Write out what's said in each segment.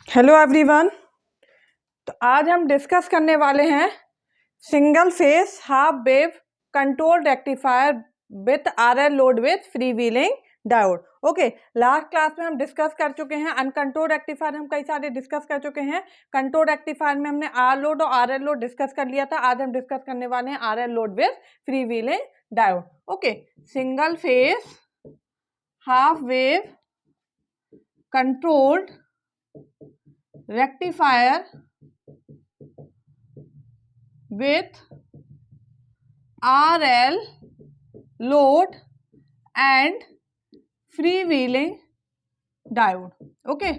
Hello everyone. तो आज हम डिस्कस करने वाले हैं single phase half wave control rectifier with RL load with free wheeling diode. Okay, last class में हम डिस्कस कर चुके हैं अनकंट्रोल रेक्टिफायर, हम कई सारे डिस्कस कर चुके हैं। कंट्रोल रेक्टिफायर में हमने आर लोड और आरएल लोड डिस्कस कर लिया था। आज हम डिस्कस करने वाले हैं RL load with free wheeling diode. Okay, single phase half wave controlled rectifier with RL load and freewheeling diode. Okay,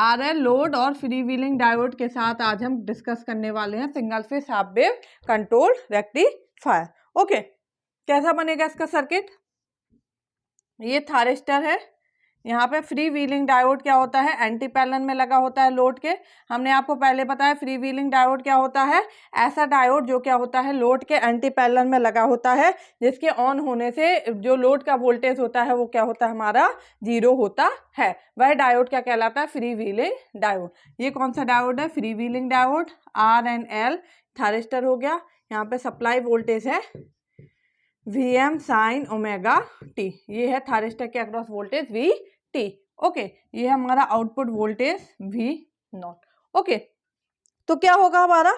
RL load और फ्री व्हीलिंग डायोड के साथ आज हम डिस्कस करने वाले हैं single phase half wave control rectifier. Okay, कैसा बनेगा इसका सर्किट? ये थारिस्टर है, यहाँ पे फ्री व्हीलिंग डायोड क्या होता है, एंटी पैरेलल में लगा होता है लोड के। हमने आपको पहले बताया फ्री व्हीलिंग डायोड क्या होता है, ऐसा डायोड जो क्या होता है लोड के एंटी पैरेलल में लगा होता है, जिसके ऑन होने से जो लोड का वोल्टेज होता है वो क्या होता है हमारा 0 होता है। वह डायोड क्या कहलाता है, फ्री व्हीलिंग डायोड। ये कौन सा डायोड है, free wheeling diode. R and L thyristor हो गया, यहाँ पे सप्लाई वोल्टेज है Vm साइन ओमेगा टी, ये है थारिस्टर के across voltage V T. Okay, ये है हमारा output voltage V naught. Okay, तो क्या होगा हमारा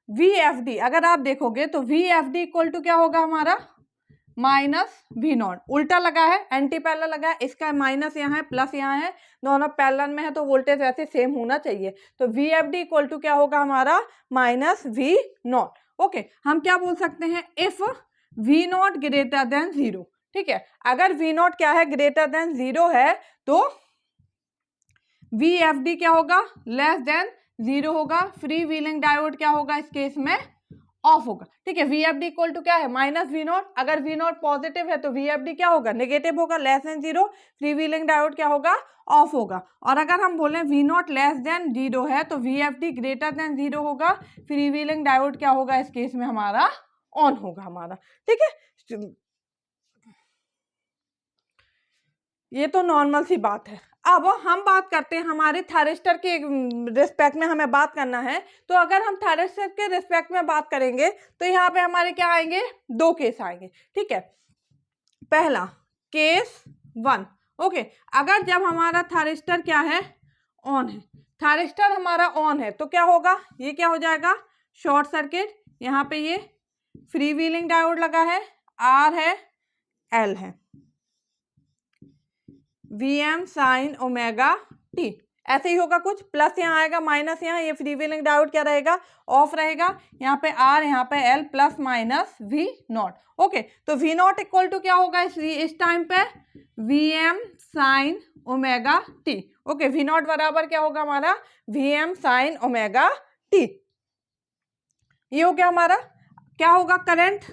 वी एफ डी, अगर आप देखोगे तो V F D equal to क्या होगा हमारा माइनस वी नॉट। उल्टा लगा है, एंटी पैरेलल लगा है, इसका माइनस यहाँ है प्लस यहाँ है, दोनों पैरेलल में है तो वोल्टेज ऐसे सेम होना चाहिए। तो V F D equal to क्या होगा हमारा माइनस वी नॉट। ओके, हम क्या बोल सकते हैं, if V naught greater than 0। ठीक है, अगर वी नॉट क्या है ग्रेटर देन 0 है तो वी एफ डी क्या होगा लेस देन 0 होगा। फ्री व्हीलिंग डायोड क्या होगा इस केस में ऑफ होगा। ठीक है, V F D equal to क्या है माइनस वी नॉट। अगर वी नॉट पॉजिटिव है तो वी एफ डी क्या होगा नेगेटिव होगा, less than 0। Free wheeling diode क्या होगा ऑफ होगा। और अगर हम बोले वी नॉट लेस देन 0 है तो V F D greater than 0 होगा। फ्री व्हीलिंग डायोड क्या होगा इस केस में हमारा ऑन होगा हमारा। ठीक है, ये तो नॉर्मल सी बात है। अब हम बात करते हैं हमारे थारिस्टर के रिस्पेक्ट में, हमें बात करना है। तो अगर हम थारिस्टर के रिस्पेक्ट में बात करेंगे तो यहाँ पे हमारे क्या आएंगे, 2 केस आएंगे। ठीक है, पहला केस 1। ओके, अगर जब हमारा थारिस्टर क्या है ऑन है, थारिस्टर हमारा ऑन है तो क्या होगा, ये क्या हो जाएगा शॉर्ट सर्किट। यहाँ पे ये फ्री व्हीलिंग डायोड लगा है, आर है एल है, Vm साइन ओमेगा टी, ऐसे ही होगा कुछ, प्लस यहाँ आएगा माइनस यहाँ, ये फ्री व्हीलिंग डायोड क्या रहेगा ऑफ रहेगा। यहाँ पे आर यहाँ पे L plus minus V naught. Okay, तो वी नॉट इक्वल टू क्या होगा इस टाइम पे Vm sine omega t. Okay, V naught बराबर क्या होगा हमारा Vm साइन ओमेगा टी। ये हो गया हमारा, क्या होगा करंट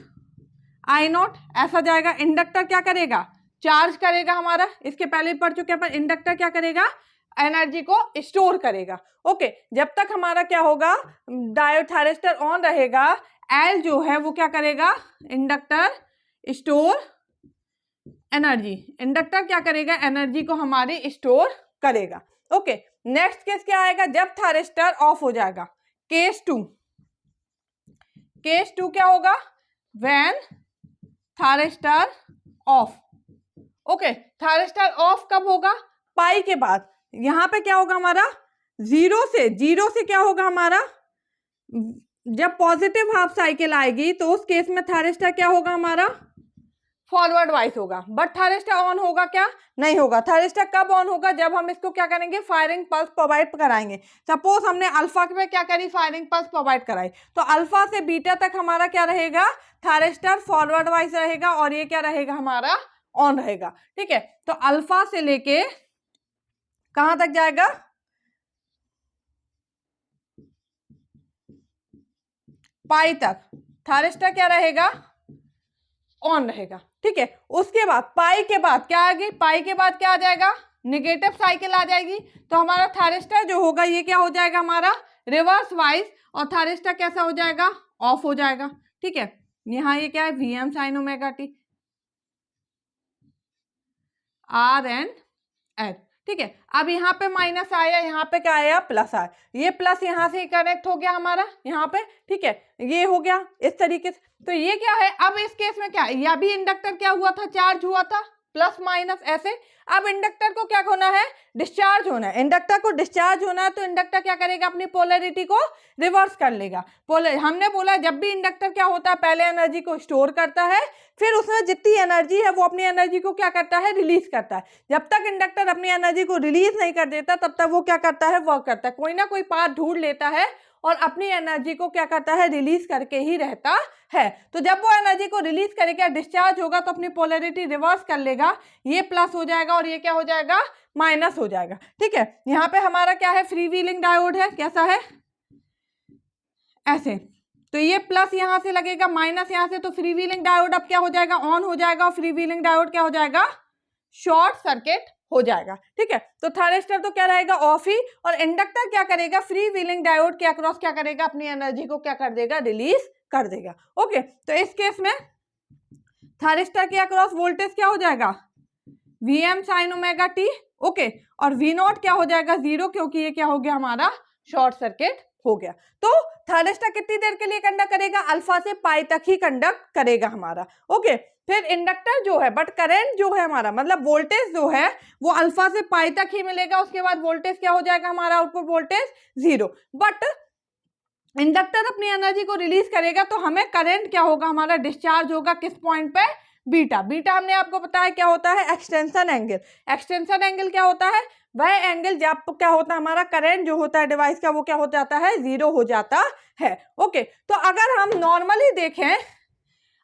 आई नॉट ऐसा जाएगा, इंडक्टर क्या करेगा चार्ज करेगा हमारा, इसके पहले पढ़ चुके हैं, इंडक्टर क्या करेगा एनर्जी को स्टोर करेगा। ओके, जब तक हमारा क्या होगा डायोड थारिस्टर ऑन रहेगा, एल जो है वो क्या करेगा इंडक्टर स्टोर एनर्जी, इंडक्टर क्या करेगा एनर्जी को हमारी स्टोर करेगा। ओके, नेक्स्ट केस क्या आएगा जब थारिस्टर ऑफ हो जाएगा, केस 2। केस 2 क्या होगा when thyristor of. Okay, thyristor of कब होगा पाई के बाद। यहाँ पे क्या होगा हमारा जीरो से क्या होगा हमारा, जब पॉजिटिव हाफ साइकिल आएगी तो उस केस में थारिस्टर क्या होगा हमारा फॉरवर्ड वाइज होगा। बट थारिस्टर ऑन होगा क्या नहीं होगा। थारिस्टर कब ऑन होगा जब हम इसको क्या करेंगे फायरिंग पल्स प्रोवाइड कराएंगे। सपोज हमने अल्फा में क्या करी फायरिंग पल्स प्रोवाइड कराई, तो अल्फा से बीटा तक हमारा क्या रहेगा थारिस्टर फॉरवर्ड वाइज रहेगा और ये क्या रहेगा हमारा ऑन रहेगा। ठीक है, तो अल्फा से लेके कहां तक जाएगा पाई तक थारिस्टर क्या रहेगा ऑन रहेगा। ठीक है, उसके बाद पाई के बाद क्या आएगी, पाई के बाद क्या आ जाएगा निगेटिव साइकिल आ जाएगी, तो हमारा थारिस्टर जो होगा ये क्या हो जाएगा हमारा रिवर्स वाइज और थारिस्टर कैसा हो जाएगा ऑफ हो जाएगा। ठीक है, यहाँ ये क्या है Vm sine omega T R and L. ठीक है। अब यहाँ पे माइनस आया, यहाँ पे क्या आया, प्लस आया, ये प्लस यहाँ से कनेक्ट हो गया हमारा यहाँ पे, ठीक है, ये हो गया इस तरीके से। तो ये क्या है, अब इस केस में क्या है, या भी इंडक्टर क्या हुआ था, चार्ज हुआ था, प्लस माइनस ऐसे। अब इंडक्टर को क्या होना है, डिस्चार्ज होना है। इंडक्टर को डिस्चार्ज होना है तो इंडक्टर क्या करेगा, अपनी पोलैरिटी को रिवर्स कर लेगा। हमने बोला जब भी इंडक्टर क्या होता है, पहले एनर्जी को स्टोर करता है, फिर उसमें जितनी एनर्जी है वो अपनी एनर्जी को क्या करता है, रिलीज करता है। जब तक इंडक्टर अपनी एनर्जी को रिलीज नहीं कर देता तब तक वो क्या करता है, वर्क करता है, कोई ना कोई पाथ ढूंढ लेता है और अपनी एनर्जी को क्या करता है, रिलीज करके ही रहता है। तो जब वो एनर्जी को रिलीज करेगा, डिस्चार्ज होगा, तो अपनी पोलैरिटी रिवर्स कर लेगा, ये प्लस हो जाएगा और ये क्या हो जाएगा, माइनस हो जाएगा। ठीक है, यहाँ पे हमारा क्या है, फ्री व्हीलिंग डायोड है, कैसा है, ऐसे। तो ये प्लस यहाँ से लगेगा, माइनस यहाँ से, तो फ्री व्हीलिंग डायोड अब क्या हो जाएगा, ऑन हो जाएगा, और फ्री व्हीलिंग डायोड क्या हो जाएगा, शॉर्ट सर्किट हो जाएगा। ठीक है, तो थायरिस्टर तो क्या रहेगा, ऑफ ही, और इंडक्टर क्या करेगा, फ्री व्हीलिंग डायोड के अक्रॉस क्या करेगा, अपनी एनर्जी को क्या कर देगा, रिलीज कर देगा। ओके, तो इस केस में थायरिस्टर के अक्रॉस वोल्टेज क्या हो जाएगा, Vm sin omega t. Okay, और V नॉट क्या हो जाएगा, 0, क्योंकि ये क्या हो गया, हमारा शॉर्ट सर्किट हो गया। तो थायरिस्टर कितनी देर के लिए कंडक्ट करेगा, अल्फा से पाई तक ही कंडक्ट करेगा हमारा। ओके, फिर इंडक्टर जो है, बट करंट जो है हमारा, मतलब वोल्टेज जो है वो अल्फा से पाई तक ही मिलेगा, उसके बाद वोल्टेज क्या हो जाएगा, हमारा आउटपुट वोल्टेज 0। बट इंडक्टर अपनी एनर्जी को रिलीज करेगा तो हमें करंट क्या होगा, हमारा डिस्चार्ज होगा किस पॉइंट पे, बीटा। बीटा हमने आपको बताया क्या होता है, एक्सटेंशन एंगल। एक्सटेंशन एंगल क्या होता है, वह एंगल जब क्या होता है, हमारा करंट जो होता है डिवाइस का वो क्या हो जाता है, 0 हो जाता है। ओके, तो अगर हम नॉर्मली देखें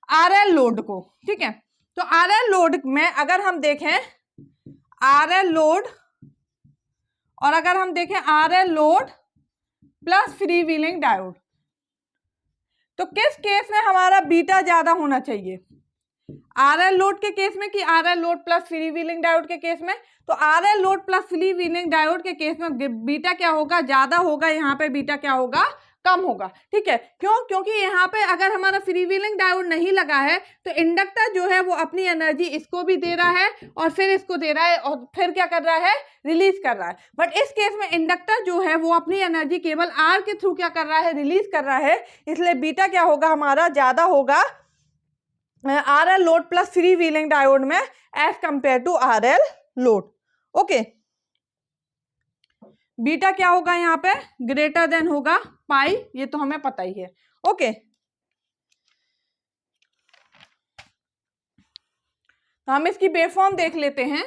आरएल लोड को, ठीक है, तो आरएल लोड में अगर हम देखें आरएल लोड, और अगर हम देखें RL load plus free wheeling diode, तो किस केस में हमारा बीटा ज्यादा होना चाहिए, आरएल लोड के केस में कि RL load plus free wheeling diode के केस में। तो RL load plus free wheeling diode के केस में बीटा क्या होगा, ज्यादा होगा, यहाँ पे बीटा क्या होगा, कम होगा। ठीक है, क्यों, क्योंकि यहाँ पे अगर हमारा फ्री व्हीलिंग डायोड नहीं लगा है तो इंडक्टर जो है वो अपनी एनर्जी इसको भी दे रहा है और फिर इसको दे रहा है और फिर क्या कर रहा है, रिलीज कर रहा है। बट इस केस में इंडक्टर जो है वो अपनी एनर्जी केवल आर के थ्रू क्या कर रहा है, रिलीज कर रहा है, इसलिए बीटा क्या होगा, हमारा ज्यादा होगा RL load plus free wheeling diode में as compare to RL load. Okay, beta क्या होगा, यहाँ पे ग्रेटर देन होगा पाई, ये तो हमें पता ही है। ओके, तो हम इसकी वेवफॉर्म देख लेते हैं।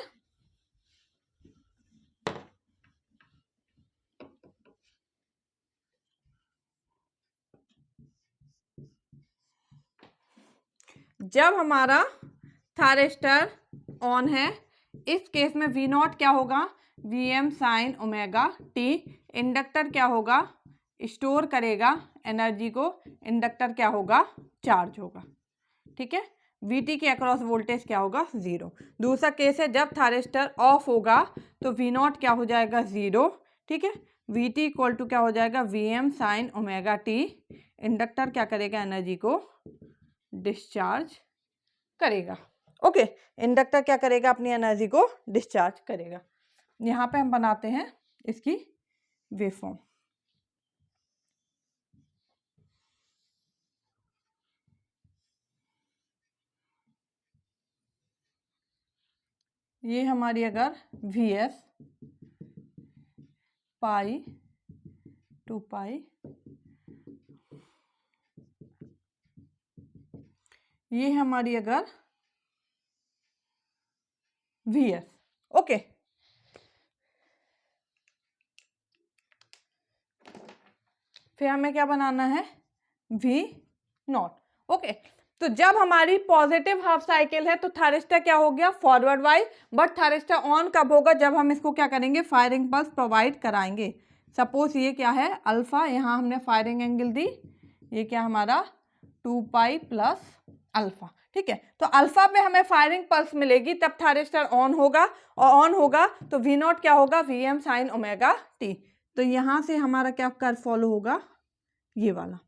जब हमारा थायरिस्टर ऑन है, इस केस में वी नॉट क्या होगा, Vm sine omega T. Inductor क्या होगा, स्टोर करेगा एनर्जी को, इंडक्टर क्या होगा, चार्ज होगा। ठीक है, Vt के अक्रॉस वोल्टेज क्या होगा, 0। दूसरा केस है जब थायरिस्टर ऑफ होगा तो V नॉट क्या हो जाएगा, 0। ठीक है, Vt इक्वल टू क्या हो जाएगा, Vm sine omega T. Inductor क्या करेगा, एनर्जी को डिस्चार्ज करेगा। ओके, इंडक्टर क्या करेगा, अपनी एनर्जी को डिस्चार्ज करेगा। यहाँ पे हम बनाते हैं इसकी वेवफॉर्म। ये हमारी अगर Vs पाई टू पाई, ये हमारी अगर Vs। ओके, फिर हमें क्या बनाना है, V नॉट। ओके, तो जब हमारी पॉजिटिव हाफ साइकिल है तो थायरिस्टर क्या हो गया, forward wise. But thyristor on कब होगा, जब हम इसको क्या करेंगे, फायरिंग पल्स प्रोवाइड कराएंगे। सपोज ये क्या है, अल्फा, यहाँ हमने फायरिंग एंगल दी, ये क्या हमारा 2 पाई प्लस अल्फा। ठीक है, तो अल्फा पे हमें फायरिंग पल्स मिलेगी तब थायरिस्टर ऑन होगा, और ऑन होगा तो वी नॉट क्या होगा, Vm साइन ओमेगा टी। तो यहाँ से हमारा क्या कर्व फॉलो होगा, ये वाला।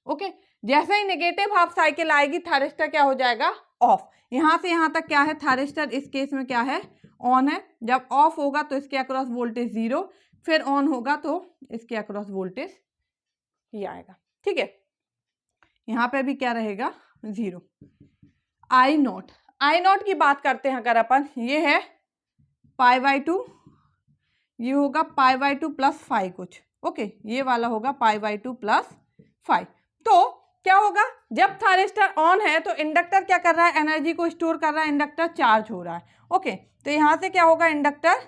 ओके, जैसे ही नेगेटिव हाफ साइकिल आएगी थायरिस्टर क्या हो जाएगा, ऑफ। यहाँ से यहाँ तक क्या है, थायरिस्टर इस केस में क्या है, ऑन है, जब ऑफ होगा तो इसके अक्रॉस वोल्टेज 0, फिर ऑन होगा तो इसके अक्रॉस वोल्टेज ये आएगा। ठीक है, यहाँ पे भी क्या रहेगा 0। आई नॉट की बात करते हैं अगर अपन, ये है π/2, ये होगा π/2 प्लस 5 कुछ, ओके, ये वाला होगा π/2 प्लस 5। तो क्या होगा, जब थायरिस्टर ऑन है तो इंडक्टर क्या कर रहा है, एनर्जी को स्टोर कर रहा है, इंडक्टर चार्ज हो रहा है। ओके, तो यहाँ से क्या होगा, इंडक्टर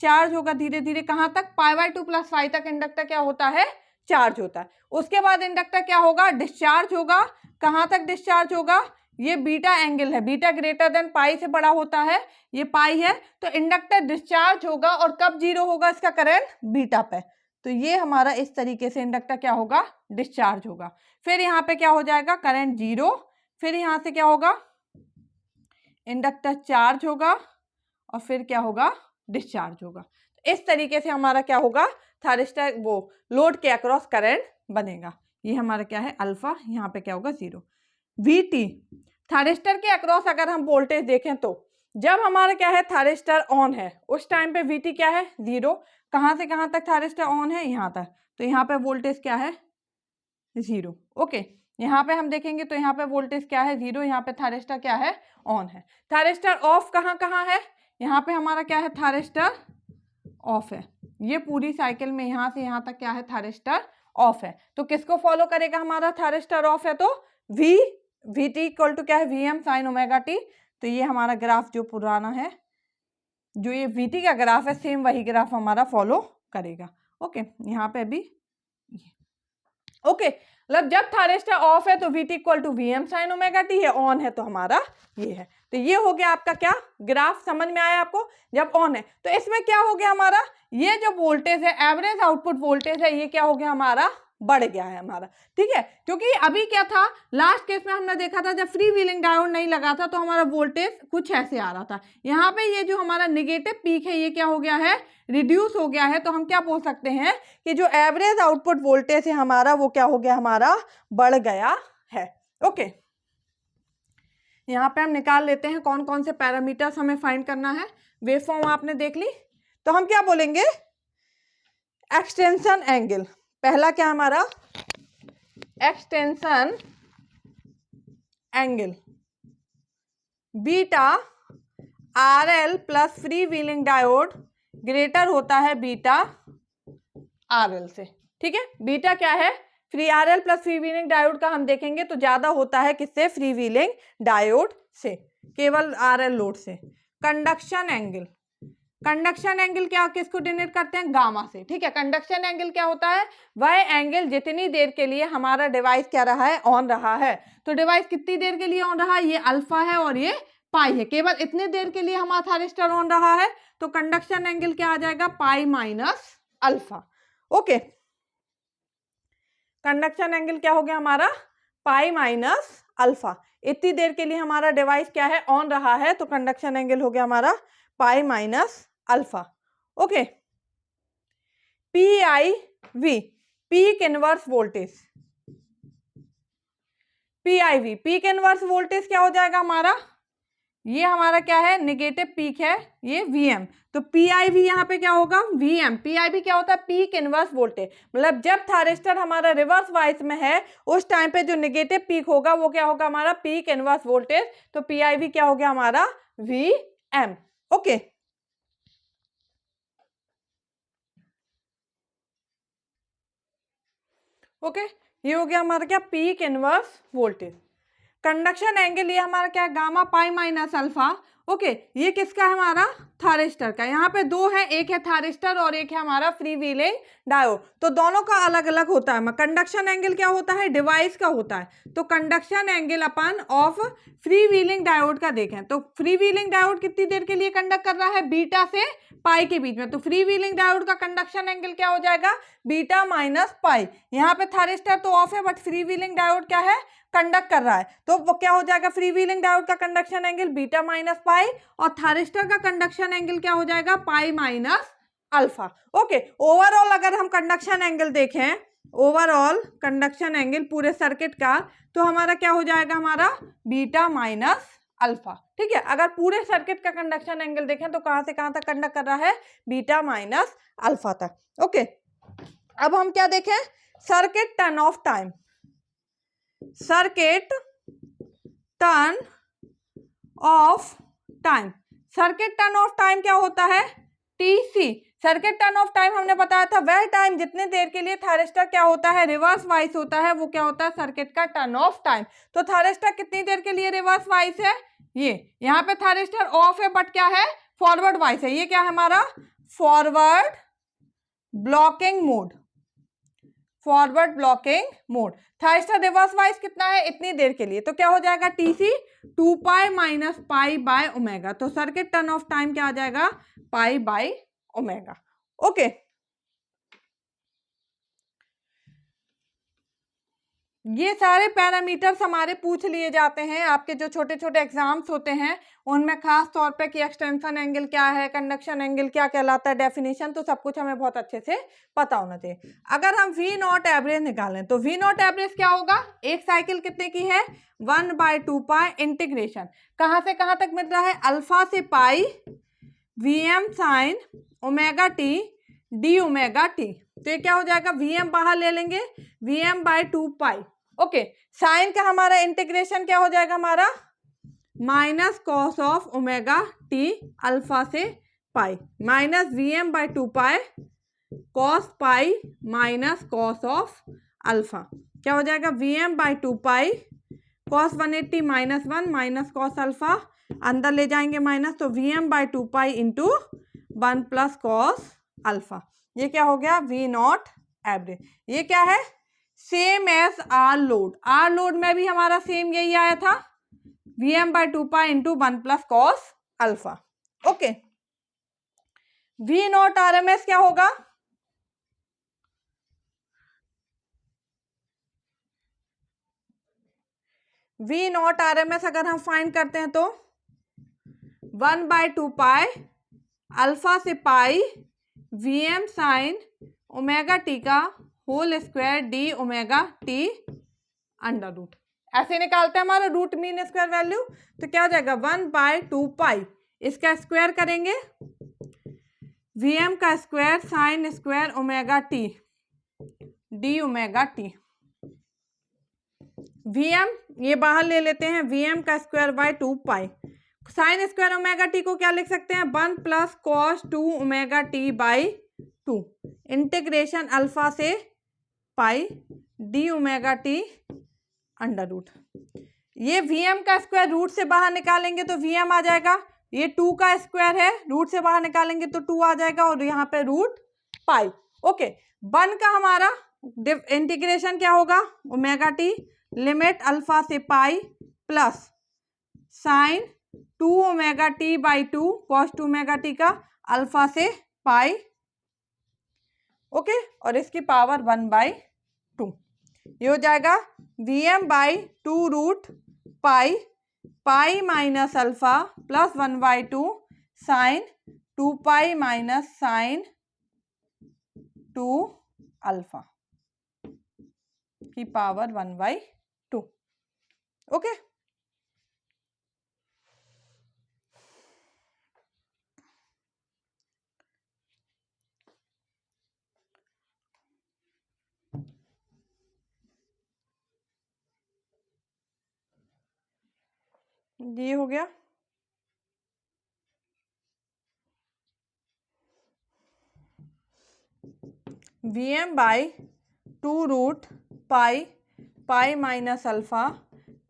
चार्ज होगा धीरे धीरे, कहाँ तक, π/2 प्लस 5 तक इंडक्टर क्या होता है, चार्ज होता है। उसके बाद इंडक्टर क्या होगा, डिस्चार्ज होगा। कहाँ तक डिस्चार्ज होगा, ये बीटा एंगल है, बीटा ग्रेटर देन पाई से बड़ा होता है, ये पाई है, तो इंडक्टर डिस्चार्ज होगा और कब 0 होगा इसका करंट, बीटा पे। तो ये हमारा इस तरीके से इंडक्टर क्या होगा, डिस्चार्ज होगा। फिर यहाँ पे क्या हो जाएगा, करंट 0, फिर यहाँ से क्या होगा, इंडक्टर चार्ज होगा और फिर क्या होगा, डिस्चार्ज होगा। इस तरीके से हमारा क्या होगा, थायरिस्टर वो लोड के अक्रॉस करंट बनेगा। ये हमारा क्या है, अल्फा, यहाँ पे क्या होगा 0। VT, थायरिस्टर के अक्रॉस अगर हम वोल्टेज देखें तो जब हमारा क्या है, थायरिस्टर ऑन है उस टाइम पे VT क्या है, 0। कहाँ से कहाँ तक थायरिस्टर ऑन है, यहाँ तक, तो यहाँ पे वोल्टेज क्या है, 0। ओके, यहाँ पे हम देखेंगे तो यहाँ पे वोल्टेज क्या है, 0, यहाँ पे थायरिस्टर क्या है, ऑन है। थायरिस्टर ऑफ कहाँ कहाँ है, यहाँ पे हमारा क्या है, थायरिस्टर ऑफ है। ये पूरी साइकिल में यहाँ से यहाँ तक क्या है, थायरिस्टर ऑफ है। तो किसको फॉलो करेगा हमारा, थायरिस्टर ऑफ है तो VT इक्वल टू क्या है, VM sin ओमेगा t। तो ये हमारा ग्राफ जो पुराना है, जो ये VT का ग्राफ है, सेम वही ग्राफ हमारा फॉलो करेगा। ओके, यहाँ पे भी ओके, मतलब जब थायरिस्टर ऑफ है तो VT equal to VM sin omega t है, ऑन है तो हमारा ये है। तो ये हो गया आपका क्या, ग्राफ समझ में आया आपको, जब ऑन है। तो इसमें क्या हो गया हमारा, ये जो वोल्टेज है, एवरेज आउटपुट वोल्टेज है, ये क्या हो गया हमारा, बढ़ गया है हमारा। ठीक है, क्योंकि अभी क्या था, लास्ट केस में हमने देखा था जब फ्री व्हीलिंग डायोड नहीं लगा था तो हमारा वोल्टेज कुछ ऐसे आ रहा था। यहाँ पे ये जो हमारा नेगेटिव पीक है ये क्या हो गया है, रिड्यूस हो गया है। तो हम क्या बोल सकते हैं कि जो एवरेज आउटपुट वोल्टेज है हमारा, वो क्या हो गया हमारा, बढ़ गया है। ओके, यहाँ पे हम निकाल लेते हैं कौन कौन से पैरामीटर्स हमें फाइंड करना है। वेवफॉर्म आपने देख ली, तो हम क्या बोलेंगे, एक्सटेंशन एंगल। पहला क्या हमारा, extension angle, beta RL plus free wheeling diode greater होता है बीटा RL से। ठीक है, बीटा क्या है, free RL plus free wheeling diode का हम देखेंगे तो ज्यादा होता है किससे, फ्री व्हीलिंग डायोड से, केवल RL लोड से। कंडक्शन एंगल, कंडक्शन एंगल क्या, किसको डिनोट करते हैं, गामा से। ठीक है, कंडक्शन एंगल क्या होता है, वह एंगल जितनी देर के लिए हमारा डिवाइस क्या रहा है, ऑन रहा है। तो डिवाइस कितनी देर के लिए ऑन रहा है, ये अल्फा है और ये पाई है, केवल इतने देर के लिए हमारा थायरिस्टर ऑन रहा है। तो कंडक्शन एंगल क्या आ जाएगा, पाई minus alpha. Okay, conduction angle क्या हो गया हमारा, पाई माइनस अल्फा। इतनी देर के लिए हमारा डिवाइस क्या है, ऑन रहा है, तो कंडक्शन एंगल हो गया हमारा पाई minus alpha. Okay, PIV, peak inverse voltage, PIV peak inverse voltage क्या हो जाएगा हमारा, ये हमारा क्या है, नेगेटिव पीक है, ये VM। तो PIV यहाँ पे क्या होगा, VM। PIV क्या होता है, पीक इनवर्स वोल्टेज, मतलब जब थायरिस्टर हमारा रिवर्स वाइस में है उस टाइम पे जो नेगेटिव पीक होगा वो क्या होगा हमारा, पीक इनवर्स वोल्टेज। तो PIV क्या हो गया हमारा, VM। ओके, ओके, ये हो गया हमारा क्या, peak inverse voltage. Conduction angle ये हमारा क्या, गामा पाई माइनस अल्फा। ओके, ये किसका है हमारा, थायरिस्टर का। यहाँ पे दो है, एक है थायरिस्टर और एक है हमारा फ्री व्हीलिंग डायोड। तो दोनों का अलग अलग होता है। कंडक्शन एंगल क्या होता है, डिवाइस का होता है। तो conduction angle upon of free wheeling diode का देखें तो फ्री व्हीलिंग डायोड कितनी देर के लिए कंडक्ट कर रहा है, बीटा से पाई के बीच में। तो फ्री व्हीलिंग डायोड का कंडक्शन एंगल क्या हो जाएगा, बीटा माइनस पाई। यहाँ पे थायरिस्टर तो ऑफ है बट फ्री व्हीलिंग डायोड क्या है, कंडक्ट कर रहा है। तो वो क्या हो जाएगा, फ्री व्हीलिंग डायोड का conduction angle beta minus pi और थायरिस्टर का कंडक्शन एंगल क्या हो जाएगा, पाई माइनस अल्फा। ओके, ओवरऑल अगर हम कंडक्शन एंगल देखें, ओवरऑल कंडक्शन एंगल पूरे सर्किट का, तो हमारा क्या हो जाएगा, हमारा बीटा माइनस अल्फा। ठीक है, अगर पूरे सर्किट का कंडक्शन एंगल देखें तो कहां से कहां तक कंडक्ट कर रहा है, बीटा माइनस अल्फा तक। ओके, अब हम क्या देखें, circuit turn off time. Circuit turn off time, circuit turn off time क्या होता है, TC. Circuit turn off time हमने बताया था वह टाइम जितने देर के लिए थायरिस्टर क्या होता है, रिवर्स वाइस होता है, वो क्या होता है, सर्किट का टर्न ऑफ टाइम। तो थायरिस्टर कितनी देर के लिए रिवर्स वाइस है, ये यहाँ पे थायरिस्टर ऑफ है बट क्या है, फॉरवर्ड वाइस है। ये क्या है हमारा, forward blocking mode, forward blocking mode. Thyristor reverse bias कितना है, इतनी देर के लिए, तो क्या हो जाएगा, TC 2 pi minus pi by omega. तो सर्किट टर्न ऑफ टाइम क्या आ जाएगा, पाई बाय ओमेगा। ओके, ये सारे पैरामीटर्स हमारे पूछ लिए जाते हैं आपके जो छोटे छोटे एग्जाम्स होते हैं उनमें, खास तौर पे कि एक्सटेंशन एंगल क्या है, कंडक्शन एंगल क्या कहलाता है, डेफिनेशन, तो सब कुछ हमें बहुत अच्छे से पता होना चाहिए। अगर हम वी नॉट एवरेज निकालें तो वी नॉट एवरेज क्या होगा, एक साइकिल कितने की है, 1/2 पाई इंटीग्रेशन कहाँ से कहाँ तक मिल रहा है, अल्फा से pi Vm sine omega t d omega T. तो ये क्या हो जाएगा, Vm बाहर ले लेंगे, Vm/2 पाई। ओके, साइन का हमारा इंटीग्रेशन क्या हो जाएगा हमारा, minus cos of omega t alpha से pi, minus Vm/2 pi cos pi minus cos of alpha. क्या हो जाएगा, Vm/2 pi cos 180 minus 1 minus cos alpha, अंदर ले जाएंगे माइनस, तो Vm/2 pi into 1 plus cos alpha. ये क्या हो गया, वी नॉट एवरेज। ये क्या है, same as R load. R load में भी हमारा सेम यही आया था, Vm/2 pi into 1 plus cos alpha. Okay, V naught R M S क्या होगा, V naught R M S अगर हम फाइंड करते हैं तो 1/2 पाई अल्फा से pi Vm sine omega t का whole square d omega t under root. ऐसे निकालते हैं हमारा रूट मीन स्क्वायर वैल्यू, तो क्या हो जाएगा 1/2 पाई, इसका स्क्वायर करेंगे Vm का square sine square omega t d omega t. Vm ये बाहर ले लेते हैं, Vm का square by 2 pi, sine square omega t को क्या लिख सकते हैं, 1 plus cos 2 omega t by 2 integration alpha से pi d omega t under root. ये Vm का स्क्वायर रूट से बाहर निकालेंगे तो Vm आ जाएगा, ये 2 का स्क्वायर है, रूट से बाहर निकालेंगे तो 2 आ जाएगा, और यहाँ पे रूट पाई। ओके, 1 का हमारा इंटीग्रेशन क्या होगा, ओमेगा टी लिमिट अल्फा से pi plus sign 2 omega t by 2 cos 2 omega t का अल्फा से पाई। ओके, और इसकी पावर 1/2। ये हो जाएगा Vm/2 root pi pi minus alpha plus 1/2 sine 2 pi minus sine 2 alpha की पावर 1/2। ओके, ये हो गया। Vm/2 root pi pi minus alpha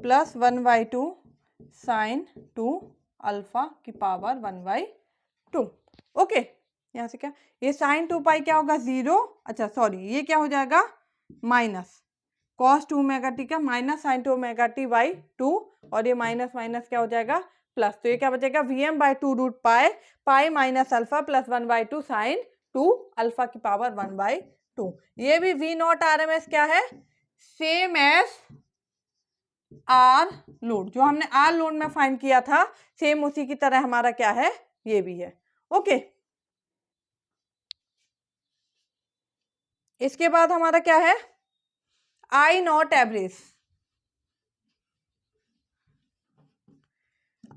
plus 1/2 sine 2 alpha की पावर 1/2। ओके, यहाँ से क्या, ये साइन 2 पाई क्या होगा, 0, अच्छा सॉरी, ये क्या हो जाएगा माइनस कॉस 2 ओमेगा टी का minus sine 2 omega t by 2, और ये माइनस माइनस क्या हो जाएगा प्लस, तो ये क्या बचेगा Vm/2 root pi pi minus alpha plus 1/2 sine 2 alpha की पावर 1/2। ये भी V naught R M S क्या है, सेम एज आर लोड, जो हमने आर लोड में फाइंड किया था सेम उसी की तरह हमारा क्या है, ये भी है। ओके, इसके बाद हमारा क्या है, I not average.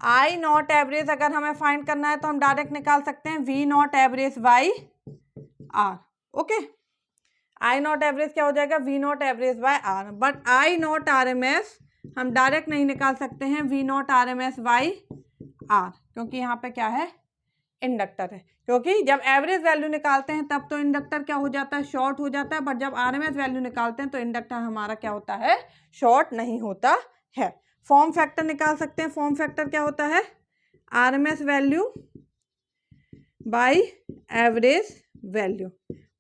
I not average अगर हमें फाइंड करना है तो हम डायरेक्ट निकाल सकते हैं V naught average by R. Okay, I not average क्या हो जाएगा, V naught average by R. But I naught R M S हम डायरेक्ट नहीं निकाल सकते हैं V naught R M S by R, क्योंकि यहाँ पे क्या है, इंडक्टर है। क्योंकि जब एवरेज वैल्यू निकालते हैं तब तो इंडक्टर क्या हो जाता है, शॉर्ट हो जाता है, बट जब आर एम एस वैल्यू निकालते हैं तो इंडक्टर हमारा क्या होता है, शॉर्ट नहीं होता है। फॉर्म फैक्टर निकाल सकते हैं। फॉर्म फैक्टर क्या होता है, R M S value by average value.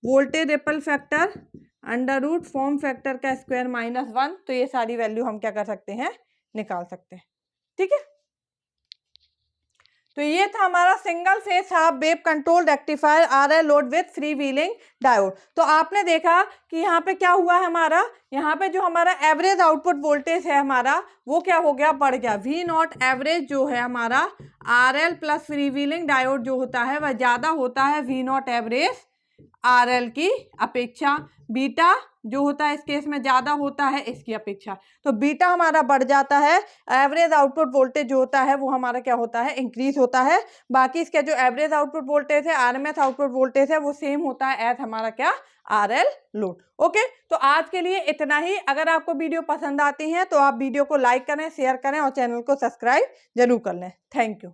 Voltage ripple factor under root form factor का स्क्वायर -1। तो ये सारी वैल्यू हम क्या कर सकते हैं, निकाल सकते हैं। ठीक है, तो ये था हमारा single phase half wave control rectifier RL load with free wheeling diode. तो आपने देखा कि यहाँ पे क्या हुआ है, हमारा यहाँ पे जो हमारा एवरेज आउटपुट वोल्टेज है हमारा वो क्या हो गया, बढ़ गया। वी नॉट एवरेज जो है हमारा RL plus free wheeling diode जो होता है वह ज़्यादा होता है वी नॉट एवरेज आरएल की अपेक्षा। बीटा जो होता है इस केस में ज़्यादा होता है इसकी अपेक्षा। तो बीटा हमारा बढ़ जाता है, एवरेज आउटपुट वोल्टेज जो होता है वो हमारा क्या होता है, इंक्रीज होता है। बाकी इसका जो एवरेज आउटपुट वोल्टेज है, आरएमएस आउटपुट वोल्टेज है, वो सेम होता है एज हमारा क्या, आरएल लोड। ओके, तो आज के लिए इतना ही। अगर आपको वीडियो पसंद आती है तो आप वीडियो को लाइक करें, शेयर करें और चैनल को सब्सक्राइब जरूर कर लें। Thank you.